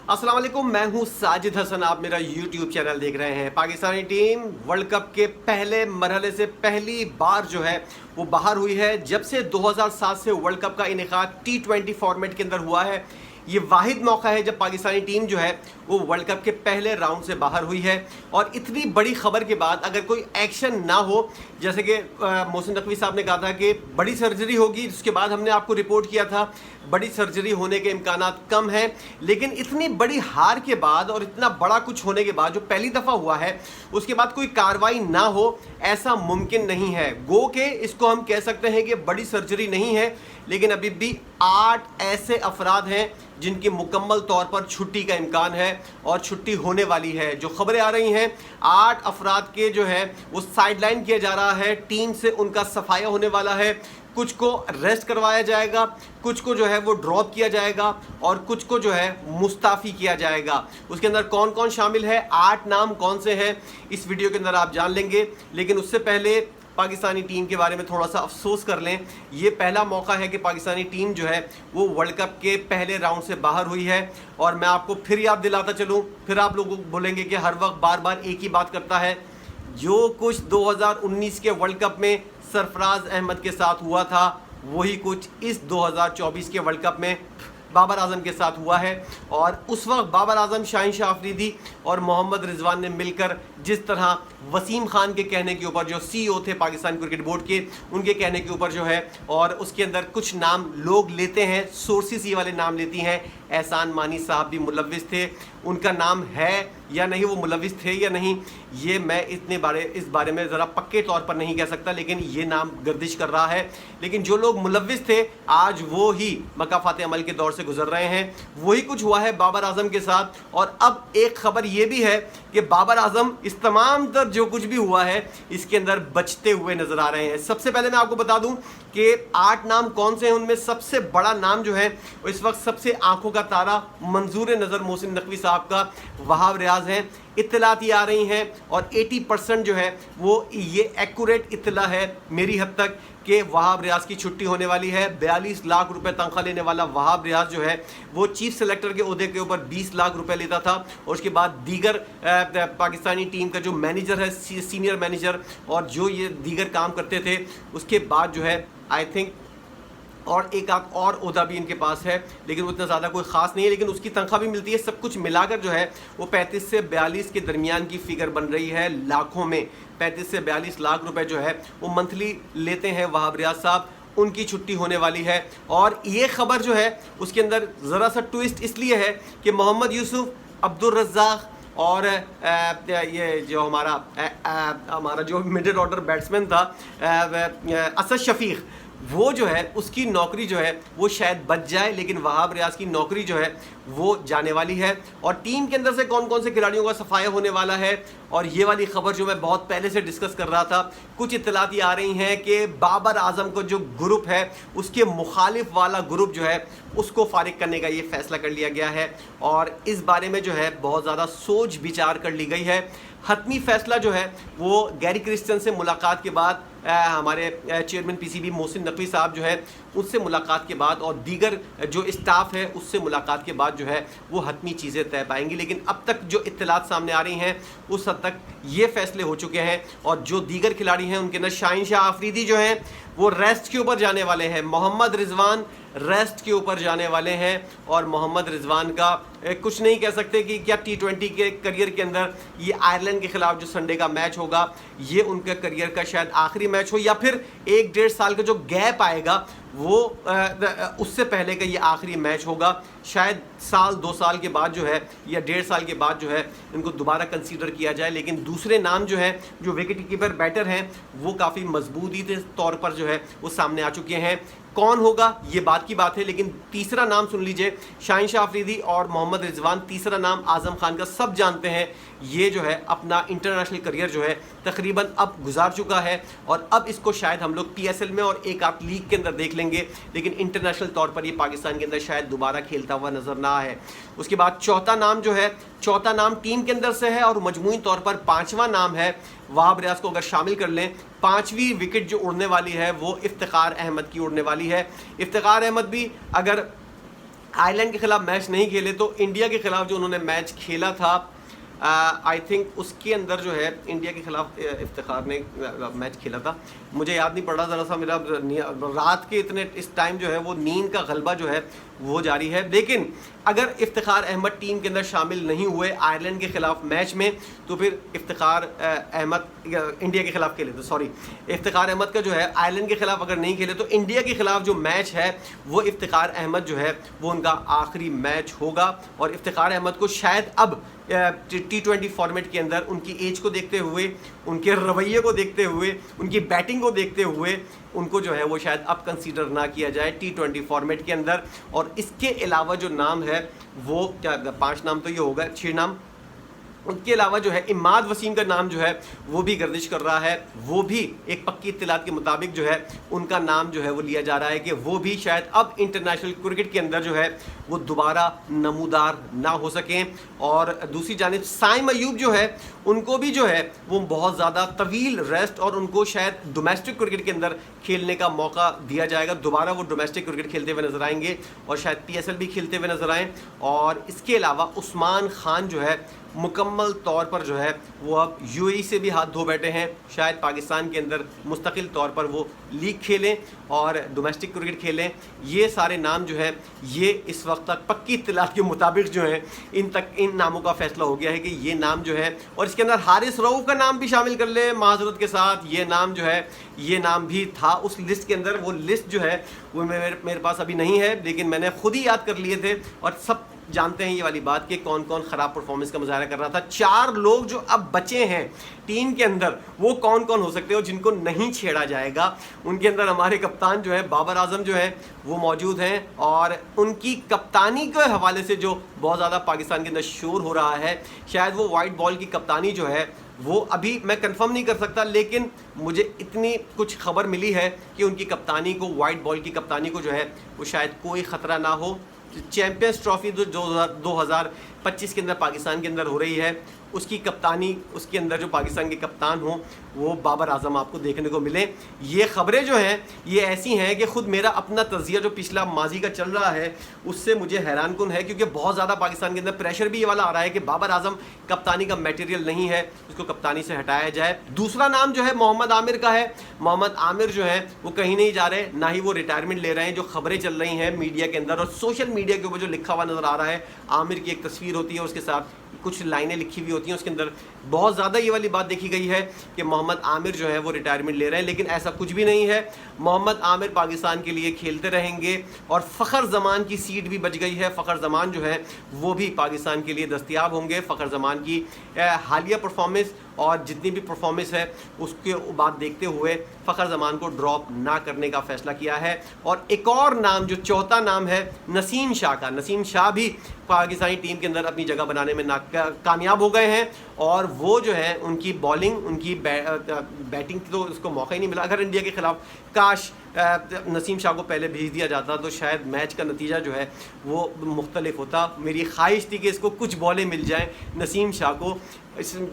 अस्सलाम वालेकुम, मैं हूं साजिद हसन। आप मेरा YouTube चैनल देख रहे हैं। पाकिस्तानी टीम वर्ल्ड कप के पहले मरहले से पहली बार जो है वो बाहर हुई है। जब से 2007 से वर्ल्ड कप का इनेकाद T20 फॉर्मेट के अंदर हुआ है, ये वाहिद मौका है जब पाकिस्तानी टीम जो है वो वर्ल्ड कप के पहले राउंड से बाहर हुई है। और इतनी बड़ी खबर के बाद अगर कोई एक्शन ना हो, जैसे कि मोहसिन नकवी साहब ने कहा था कि बड़ी सर्जरी होगी, उसके बाद हमने आपको रिपोर्ट किया था बड़ी सर्जरी होने के इम्कानात कम हैं, लेकिन इतनी बड़ी हार के बाद और इतना बड़ा कुछ होने के बाद जो पहली दफ़ा हुआ है उसके बाद कोई कार्रवाई ना हो, ऐसा मुमकिन नहीं है। गो के इसको हम कह सकते हैं कि बड़ी सर्जरी नहीं है, लेकिन अभी भी 8 ऐसे अफराद हैं जिनकी मुकम्मल तौर पर छुट्टी का इम्कान है और छुट्टी होने वाली है। जो खबरें आ रही हैं 8 अफराद के जो है वो साइडलाइन किया जा रहा है, टीम से उनका सफाया होने वाला है। कुछ को रेस्ट करवाया जाएगा, कुछ को जो है वो ड्रॉप किया जाएगा और कुछ को जो है मुस्ताफ़ी किया जाएगा। उसके अंदर कौन कौन शामिल है, 8 नाम कौन से हैं, इस वीडियो के अंदर आप जान लेंगे। लेकिन उससे पहले पाकिस्तानी टीम के बारे में थोड़ा सा अफसोस कर लें। ये पहला मौका है कि पाकिस्तानी टीम जो है वो वर्ल्ड कप के पहले राउंड से बाहर हुई है। और मैं आपको फिर याद दिलाता चलूँ, फिर आप लोगों को बोलेंगे कि हर वक्त बार बार एक ही बात करता है। जो कुछ 2019 के वर्ल्ड कप में सरफराज अहमद के साथ हुआ था, वही कुछ इस 2024 के वर्ल्ड कप में बाबर आजम के साथ हुआ है। और उस वक्त बाबर आजम, शाहिन अफरीदी और मोहम्मद रिजवान ने मिलकर जिस तरह वसीम खान के कहने के ऊपर, जो CEO थे पाकिस्तान क्रिकेट बोर्ड के, उनके कहने के ऊपर जो है, और उसके अंदर कुछ नाम लोग लेते हैं, सोर्सेस ये वाले नाम लेती हैं, एहसान मानी साहब भी मुलव्विस थे। उनका नाम है या नहीं, वो मुलव्विस थे या नहीं, ये मैं इस बारे में ज़रा पक्के तौर पर नहीं कह सकता, लेकिन ये नाम गर्दिश कर रहा है। लेकिन जो लोग मुलव्विस थे आज वो ही मकाफात अमल के दौर से गुजर रहे हैं। वही कुछ हुआ है बाबर आजम के साथ। और अब एक खबर ये भी है कि बाबर आजम इस तमाम तर जो कुछ भी हुआ है इसके अंदर बचते हुए नजर आ रहे हैं। सबसे पहले मैं आपको बता दूं कि 8 नाम कौन से हैं। उनमें सबसे बड़ा नाम जो है वो इस वक्त सबसे आंखों का तारा, मंजूर नज़र मोहसिन नकवी साहब का वहाब रियाज है। इत्तलात ये आ रही हैं और 80% जो है वो ये एक्यूरेट इत्तला है मेरी हद तक कि वहाब रियाज की छुट्टी होने वाली है। 42 लाख रुपए तनख्वाह लेने वाला वहाब रियाज जो है वो चीफ सेलेक्टर के ओहदे के ऊपर 20 लाख रुपए लेता था। और उसके बाद दीगर पाकिस्तानी टीम का जो मैनेजर है, सीनियर मैनेजर, और जो ये दीगर काम करते थे, उसके बाद जो है आई थिंक और एक आध और ओहदा भी इनके पास है, लेकिन वो इतना ज़्यादा कोई ख़ास नहीं है, लेकिन उसकी तनख्वाह भी मिलती है। सब कुछ मिलाकर जो है वो 35 से 42 के दरमियान की फ़िगर बन रही है, लाखों में 35 से 42 लाख रुपए जो है वो मंथली लेते हैं वहाब रियाज साहब। उनकी छुट्टी होने वाली है। और ये खबर जो है उसके अंदर ज़रा सा ट्विस्ट इसलिए है कि मोहम्मद यूसुफ, अब्दुल रज़्ज़ाक और ये जो हमारा जो मिडिल ऑर्डर बैट्समैन था असद शफीक, वो जो है उसकी नौकरी जो है वो शायद बच जाए, लेकिन वहाब रियाज की नौकरी जो है वो जाने वाली है। और टीम के अंदर से कौन कौन से खिलाड़ियों का सफाया होने वाला है, और ये वाली खबर जो मैं बहुत पहले से डिस्कस कर रहा था, कुछ इत्तलात ये आ रही हैं कि बाबर आजम को जो ग्रुप है उसके मुखालिफ वाला ग्रुप जो है उसको फारिग करने का ये फैसला कर लिया गया है। और इस बारे में जो है बहुत ज़्यादा सोच विचार कर ली गई है। हतमी फैसला जो है वो गैरी क्रिश्चियन से मुलाकात के बाद, हमारे चेयरमैन PCB मोहसिन नकवी साहब जो है उससे मुलाकात के बाद और दीगर जो स्टाफ है उससे मुलाकात के बाद जो है वो हतमी चीज़ें तय पाएंगी। लेकिन अब तक जो इत्तलात सामने आ रही हैं उस हद तक ये फैसले हो चुके हैं। और जो दीगर खिलाड़ी हैं उनके अंदर शाहिन अफरीदी जो हैं वो रेस्ट के ऊपर जाने वाले हैं, मोहम्मद रिजवान रेस्ट के ऊपर जाने वाले हैं। और मोहम्मद रिजवान का कुछ नहीं कह सकते कि क्या T20 के करियर के अंदर ये आयरलैंड के ख़िलाफ़ जो संडे का मैच होगा ये उनके करियर का शायद आखिरी मैच हो, या फिर 1-1.5 साल का जो गैप आएगा वो उससे पहले का ये आखिरी मैच होगा। शायद साल 2 साल के बाद जो है या 1.5 साल के बाद जो है इनको दोबारा कंसीडर किया जाए। लेकिन दूसरे नाम जो हैं, जो विकेट कीपर बैटर हैं, वो काफ़ी मजबूती के तौर पर जो है वो सामने आ चुके हैं। कौन होगा ये बात की बात है, लेकिन तीसरा नाम सुन लीजिए, शाहिन अफरीदी और मोहम्मद रिजवान। तीसरा नाम आज़म खान का सब जानते हैं, ये जो है अपना इंटरनेशनल करियर जो है तकरीबन अब गुजार चुका है और अब इसको शायद हम लोग PSL में और एक आध लीग के अंदर देख लेंगे, लेकिन इंटरनेशनल तौर पर ये पाकिस्तान के अंदर शायद दोबारा खेलता हुआ नजर ना आए। उसके बाद चौथा नाम जो है, चौथा नाम टीम के अंदर से है और मजमूई तौर पर 5वां नाम है वहाब रियाज को अगर शामिल कर लें, 5वीं विकेट जो उड़ने वाली है वो इफ्तिखार अहमद की उड़ने वाली है। इफ्तिखार अहमद भी अगर आयरलैंड के खिलाफ मैच नहीं खेले तो इंडिया के खिलाफ जो उन्होंने मैच खेला था, आई थिंक उसके अंदर जो है इंडिया के खिलाफ इफ्तिखार ने मैच खेला था, मुझे याद नहीं पड़ रहा, ज़रा सा मेरा रात के इतने इस टाइम जो है वो नींद का गलबा जो है वो जारी है। लेकिन अगर इफ्तिखार अहमद टीम के अंदर शामिल नहीं हुए आयरलैंड के खिलाफ मैच में, तो फिर इफ्तिखार अहमद इंडिया के खिलाफ खेले, तो सॉरी इफ्तिखार अहमद का जो है आयरलैंड के खिलाफ अगर नहीं खेले तो इंडिया के खिलाफ जो मैच है वो इफ्तिखार अहमद जो है वो उनका आखिरी मैच होगा। और इफ्तिखार अहमद को शायद अब T20 फॉर्मेट के अंदर उनकी एज को देखते हुए, उनके रवैये को देखते हुए, उनकी बैटिंग को देखते हुए उनको जो है वो शायद अब कंसीडर ना किया जाए T20 फॉर्मेट के अंदर। और इसके अलावा जो नाम है वो क्या 5 नाम तो ये होगा, 6 नाम, उनके अलावा जो है इमाद वसीम का नाम जो है वो भी गर्दिश कर रहा है, वो भी एक पक्की इत्तलात के मुताबिक जो है उनका नाम जो है वो लिया जा रहा है कि वो भी शायद अब इंटरनेशनल क्रिकेट के अंदर जो है वो दोबारा नमूदार ना हो सकें। और दूसरी जानिब साइम अयूब जो है उनको भी जो है वो बहुत ज़्यादा तवील रेस्ट और उनको शायद डोमेस्टिक क्रिकेट के अंदर खेलने का मौका दिया जाएगा, दोबारा वो डोमेस्टिक क्रिकेट खेलते हुए नजर आएंगे और शायद PSL भी खेलते हुए नजर आएँ। और इसके अलावा उस्मान खान जो है मुकम्मल तौर पर जो है वो अब UAE से भी हाथ धो बैठे हैं, शायद पाकिस्तान के अंदर मुस्तकिल तौर पर वो लीग खेलें और डोमेस्टिक क्रिकेट खेलें। ये सारे नाम जो है ये इस वक्त तक पक्की इत्तलात के मुताबिक जो है इन नामों का फैसला हो गया है कि ये नाम जो है, और इसके अंदर हारिस रऊफ़ का नाम भी शामिल कर ले माजरत के साथ, ये नाम जो है ये नाम भी था उस लिस्ट के अंदर। वो लिस्ट जो है वो मेरे पास अभी नहीं है, लेकिन मैंने खुद ही याद कर लिए थे और सब जानते हैं ये वाली बात कि कौन कौन ख़राब परफॉर्मेंस का मुजाहरा कर रहा था। 4 लोग जो अब बचे हैं टीम के अंदर वो कौन कौन हो सकते हैं और जिनको नहीं छेड़ा जाएगा, उनके अंदर हमारे कप्तान जो है बाबर आजम जो है वो मौजूद हैं। और उनकी कप्तानी के हवाले से जो बहुत ज़्यादा पाकिस्तान के अंदर शोर हो रहा है, शायद वो वाइट बॉल की कप्तानी जो है वो अभी मैं कंफर्म नहीं कर सकता, लेकिन मुझे इतनी कुछ खबर मिली है कि उनकी कप्तानी को, वाइट बॉल की कप्तानी को जो है वो शायद कोई ख़तरा ना हो। चैंपियंस ट्रॉफी जो 2025 के अंदर पाकिस्तान के अंदर हो रही है उसकी कप्तानी, उसके अंदर जो पाकिस्तान के कप्तान हो वो बाबर आजम आपको देखने को मिले। ये ख़बरें जो हैं ये ऐसी हैं कि ख़ुद मेरा अपना तज़िया जो पिछला माजी का चल रहा है उससे मुझे हैरान कुन है, क्योंकि बहुत ज़्यादा पाकिस्तान के अंदर प्रेशर भी ये वाला आ रहा है कि बाबर आजम कप्तानी का मटेरियल नहीं है, उसको कप्तानी से हटाया जाए। दूसरा नाम जो है मोहम्मद आमिर का है। मोहम्मद आमिर जो है वो कहीं नहीं जा रहे, ना ही वो रिटायरमेंट ले रहे हैं। जो खबरें चल रही हैं मीडिया के अंदर और सोशल मीडिया के ऊपर जो लिखा हुआ नज़र आ रहा है, आमिर की एक तस्वीर होती है, उसके साथ कुछ लाइनें लिखी हुई होती हैं, उसके अंदर बहुत ज़्यादा ये वाली बात देखी गई है कि मोहम्मद आमिर जो है वो रिटायरमेंट ले रहे हैं, लेकिन ऐसा कुछ भी नहीं है। मोहम्मद आमिर पाकिस्तान के लिए खेलते रहेंगे और फ़खर ज़मान की सीट भी बच गई है। फ़खर ज़मान जो है वो भी पाकिस्तान के लिए दस्तयाब होंगे। फ़खर ज़मान की हालिया परफॉर्मेंस और जितनी भी परफॉर्मेंस है उसके बाद देखते हुए फ़खर ज़मान को ड्रॉप ना करने का फ़ैसला किया है। और एक और नाम जो चौथा नाम है नसीम शाह का, नसीम शाह भी पाकिस्तानी टीम के अंदर अपनी जगह बनाने में कामयाब हो गए हैं और वो जो है उनकी बॉलिंग, उनकी बैटिंग तो उसको मौका ही नहीं मिला। अगर इंडिया के खिलाफ काश नसीम शाह को पहले भेज दिया जाता तो शायद मैच का नतीजा जो है वो मुख्तलिफ होता। मेरी ख्वाहिश थी कि इसको कुछ बॉलें मिल जाएं नसीम शाह को,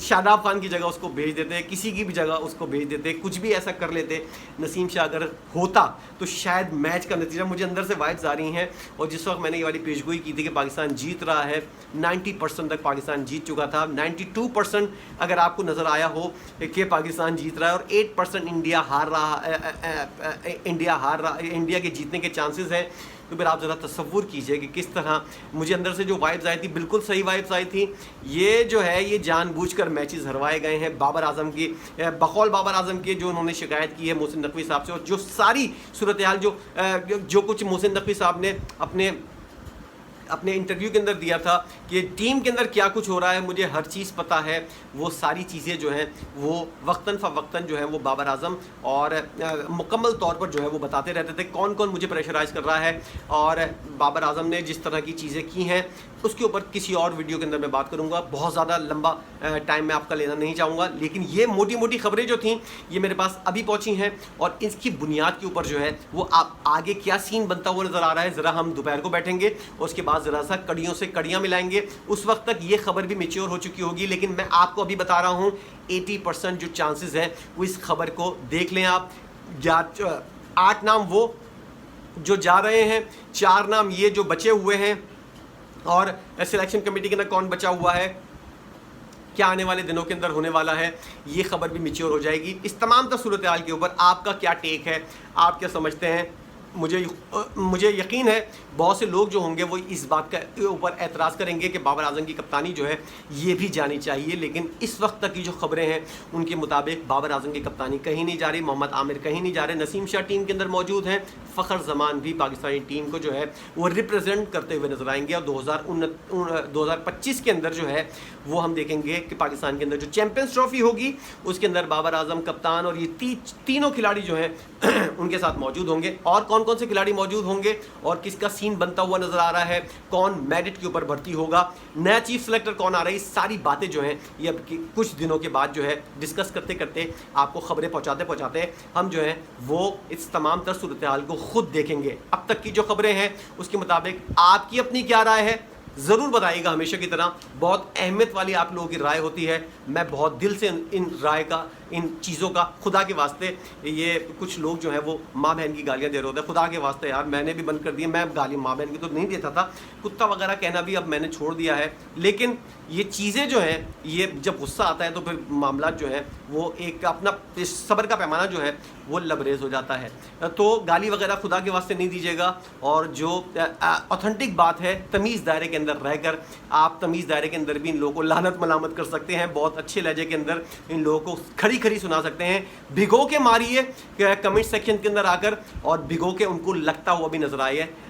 शादाब खान की जगह उसको भेज देते, किसी की भी जगह उसको भेज देते, कुछ भी ऐसा कर लेते नसीम शाह अगर होता तो शायद मैच का नतीजा, मुझे अंदर से वाइब्स आ रही हैं। और जिस वक्त मैंने ये वाली पेशगोई की थी कि पाकिस्तान जीत रहा है, 90% तक पाकिस्तान जीत चुका था, 92% अगर आपको नज़र आया हो कि पाकिस्तान जीत रहा है और 8% इंडिया हार रहा, इंडिया के जीतने के चांसेस हैं। तो फिर आप ज़रा तसव्वुर कीजिए कि किस तरह मुझे अंदर से जो वाइब्स आई थी, बिल्कुल सही वाइब्स आई थी। ये जो है ये जानबूझकर मैचेस हरवाए गए हैं बाबर आजम की, बकौल बाबर आजम की जो उन्होंने शिकायत की है मोहसिन नकवी साहब से, और जो सारी सूरत हाल जो कुछ मोहसिन नकवी साहब ने अपने इंटरव्यू के अंदर दिया था कि टीम के अंदर क्या कुछ हो रहा है, मुझे हर चीज़ पता है। वो सारी चीज़ें जो हैं वो वक्तन फ़वक्तन जो है वो बाबर आजम और मुकम्मल तौर पर जो है वो बताते रहते थे कौन कौन मुझे प्रेशराइज़ कर रहा है। और बाबर आजम ने जिस तरह की चीज़ें की हैं उसके ऊपर किसी और वीडियो के अंदर मैं बात करूंगा, बहुत ज़्यादा लंबा टाइम मैं आपका लेना नहीं चाहूँगा। लेकिन ये मोटी मोटी खबरें जो थी ये मेरे पास अभी पहुँची हैं और इसकी बुनियाद के ऊपर जो है वो आप आगे क्या सीन बनता हुआ नज़र आ रहा है, ज़रा हम दोपहर को बैठेंगे और उसके बाद ज़रा सा कड़ियों से कड़ियाँ मिलाएंगे। उस वक्त तक ये खबर भी मेच्योर हो चुकी होगी, लेकिन मैं आपको अभी बता रहा हूँ 80% जो चांसेस हैं वो इस खबर को देख लें आप। 8 नाम वो जो जा रहे हैं, 4 नाम ये जो बचे हुए हैं, और सिलेक्शन कमेटी के अंदर कौन बचा हुआ है, क्या आने वाले दिनों के अंदर होने वाला है, ये खबर भी मैच्योर हो जाएगी। इस तमाम सूरत हाल के ऊपर आपका क्या टेक है, आप क्या समझते हैं? मुझे यकीन है बहुत से लोग जो होंगे वो इस बात के ऊपर एतराज़ करेंगे कि बाबर आजम की कप्तानी जो है ये भी जानी चाहिए, लेकिन इस वक्त तक की जो खबरें हैं उनके मुताबिक बाबर आजम की कप्तानी कहीं नहीं जा रही, मोहम्मद आमिर कहीं नहीं जा रहे, नसीम शाह टीम के अंदर मौजूद हैं, फ़खर जमान भी पाकिस्तानी टीम को जो है वो रिप्रेजेंट करते हुए नजर आएंगे। और 2025 के अंदर जो है वो हम देखेंगे कि पाकिस्तान के अंदर जो चैंपियंस ट्रॉफी होगी उसके अंदर बाबर आजम कप्तान और ये तीनों खिलाड़ी जो हैं उनके साथ मौजूद होंगे। और कौन कौन से खिलाड़ी मौजूद होंगे और किसका सीन बनता हुआ नजर आ रहा है, कौन मेरिट के ऊपर भर्ती होगा, नया चीफ सेलेक्टर कौन आ रहा है, सारी बातें जो हैं ये अब कुछ दिनों के बाद जो है डिस्कस करते करते आपको खबरें पहुंचाते हम जो है वो इस तमाम तर सूरत हाल को खुद देखेंगे। अब तक की जो खबरें हैं उसके मुताबिक आपकी अपनी क्या राय है ज़रूर बताइएगा। हमेशा की तरह बहुत अहमियत वाली आप लोगों की राय होती है, मैं बहुत दिल से इन राय का, इन चीज़ों का, खुदा के वास्ते, ये कुछ लोग जो हैं वो माँ बहन की गालियाँ दे रहे होते हैं, खुदा के वास्ते यार मैंने भी बंद कर दिया, मैं गाली माँ बहन की तो नहीं देता था, कुत्ता वगैरह कहना भी अब मैंने छोड़ दिया है। लेकिन ये चीज़ें जो हैं ये जब गुस्सा आता है तो फिर मामला जो है वो एक अपना सब्र का पैमाना जो है वो लबरेज हो जाता है। तो गाली वगैरह खुदा के वास्ते नहीं दीजिएगा, और जो ऑथेंटिक बात है तमीज़ दायरे के अंदर रहकर आप तमीज़ दायरे के अंदर भी इन लोगों को लानत मलामत कर सकते हैं, बहुत अच्छे लहजे के अंदर इन लोगों को खरी सुना सकते हैं, भिगो के मारिए कमेंट सेक्शन के अंदर आकर, और भिगो के उनको लगता हुआ भी नजर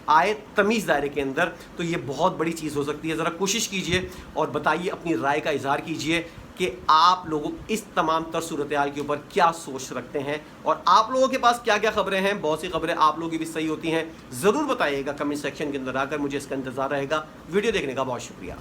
आए तमीज़ दायरे के अंदर, तो ये बहुत बड़ी चीज़ हो सकती है। ज़रा कोशिश कीजिए और बताइए, अपनी राय का इजहार कीजिए कि आप लोगों इस तमाम तर सूरत हाल के ऊपर क्या सोच रखते हैं और आप लोगों के पास क्या क्या खबरें हैं। बहुत सी खबरें आप लोगों की भी सही होती हैं, ज़रूर बताइएगा कमेंट सेक्शन के अंदर आकर, मुझे इसका इंतज़ार रहेगा। वीडियो देखने का बहुत शुक्रिया।